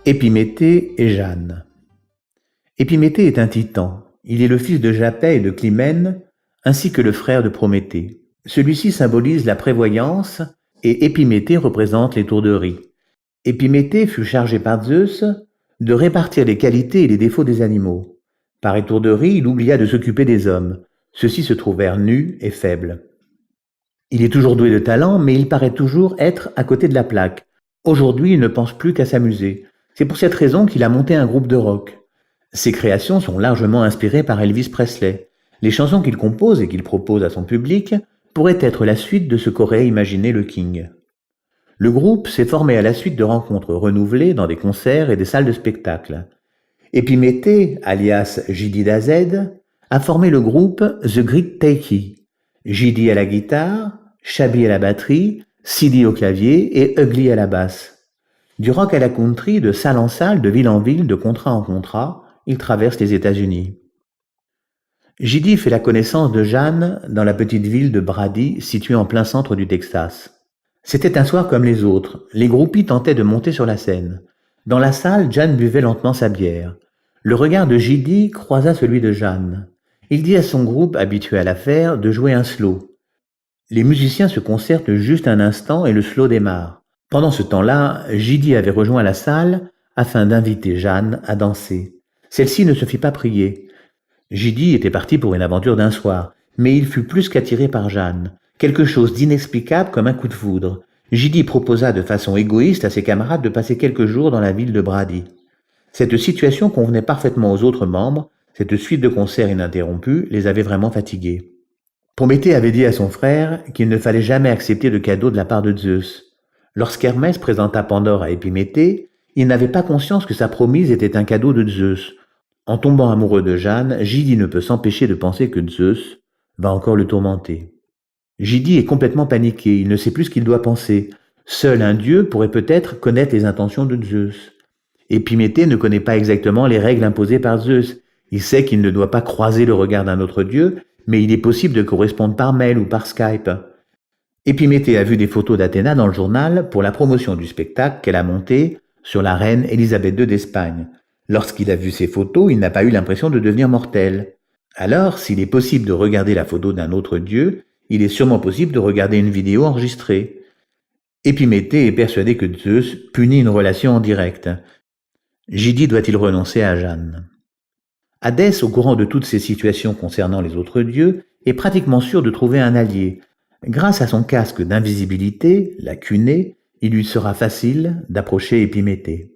Épiméthée et Jeanne. Épiméthée est un titan. Il est le fils de Japet et de Clymène, ainsi que le frère de Prométhée. Celui-ci symbolise la prévoyance et Épiméthée représente l'étourderie. Épiméthée fut chargé par Zeus de répartir les qualités et les défauts des animaux. Par étourderie, il oublia de s'occuper des hommes. Ceux-ci se trouvèrent nus et faibles. Il est toujours doué de talent, mais il paraît toujours être à côté de la plaque. Aujourd'hui, il ne pense plus qu'à s'amuser. C'est pour cette raison qu'il a monté un groupe de rock. Ses créations sont largement inspirées par Elvis Presley. Les chansons qu'il compose et qu'il propose à son public pourraient être la suite de ce qu'aurait imaginé le King. Le groupe s'est formé à la suite de rencontres renouvelées dans des concerts et des salles de spectacle. Épiméthée, alias Jidi Dazed, a formé le groupe The Great Takey. Jidi à la guitare, Shabi à la batterie, Sidi au clavier et Ugly à la basse. Du rock à la country, de salle en salle, de ville en ville, de contrat en contrat, il traverse les États-Unis. Jidi fait la connaissance de Jeanne dans la petite ville de Brady, située en plein centre du Texas. C'était un soir comme les autres. Les groupies tentaient de monter sur la scène. Dans la salle, Jeanne buvait lentement sa bière. Le regard de Jidi croisa celui de Jeanne. Il dit à son groupe, habitué à l'affaire, de jouer un slow. Les musiciens se concertent juste un instant et le slow démarre. Pendant ce temps-là, Jidi avait rejoint la salle afin d'inviter Jeanne à danser. Celle-ci ne se fit pas prier. Jidi était parti pour une aventure d'un soir, mais il fut plus qu'attiré par Jeanne. Quelque chose d'inexplicable comme un coup de foudre. Jidi proposa de façon égoïste à ses camarades de passer quelques jours dans la ville de Brady. Cette situation convenait parfaitement aux autres membres. Cette suite de concerts ininterrompus les avait vraiment fatigués. Prométhée avait dit à son frère qu'il ne fallait jamais accepter de cadeaux de la part de Zeus. Lorsqu'Hermès présenta Pandore à Épiméthée, il n'avait pas conscience que sa promise était un cadeau de Zeus. En tombant amoureux de Jeanne, Jidi ne peut s'empêcher de penser que Zeus va encore le tourmenter. Jidi est complètement paniqué, il ne sait plus ce qu'il doit penser. Seul un dieu pourrait peut-être connaître les intentions de Zeus. Épiméthée ne connaît pas exactement les règles imposées par Zeus. Il sait qu'il ne doit pas croiser le regard d'un autre dieu, mais il est possible de correspondre par mail ou par Skype. Épiméthée a vu des photos d'Athéna dans le journal pour la promotion du spectacle qu'elle a monté sur la reine Élisabeth II d'Espagne. Lorsqu'il a vu ces photos, il n'a pas eu l'impression de devenir mortel. Alors, s'il est possible de regarder la photo d'un autre dieu, il est sûrement possible de regarder une vidéo enregistrée. Épiméthée est persuadé que Zeus punit une relation en direct. Jidi doit-il renoncer à Jeanne? Hadès, au courant de toutes ces situations concernant les autres dieux, est pratiquement sûr de trouver un allié. Grâce à son casque d'invisibilité, la cunée, il lui sera facile d'approcher Épiméthée.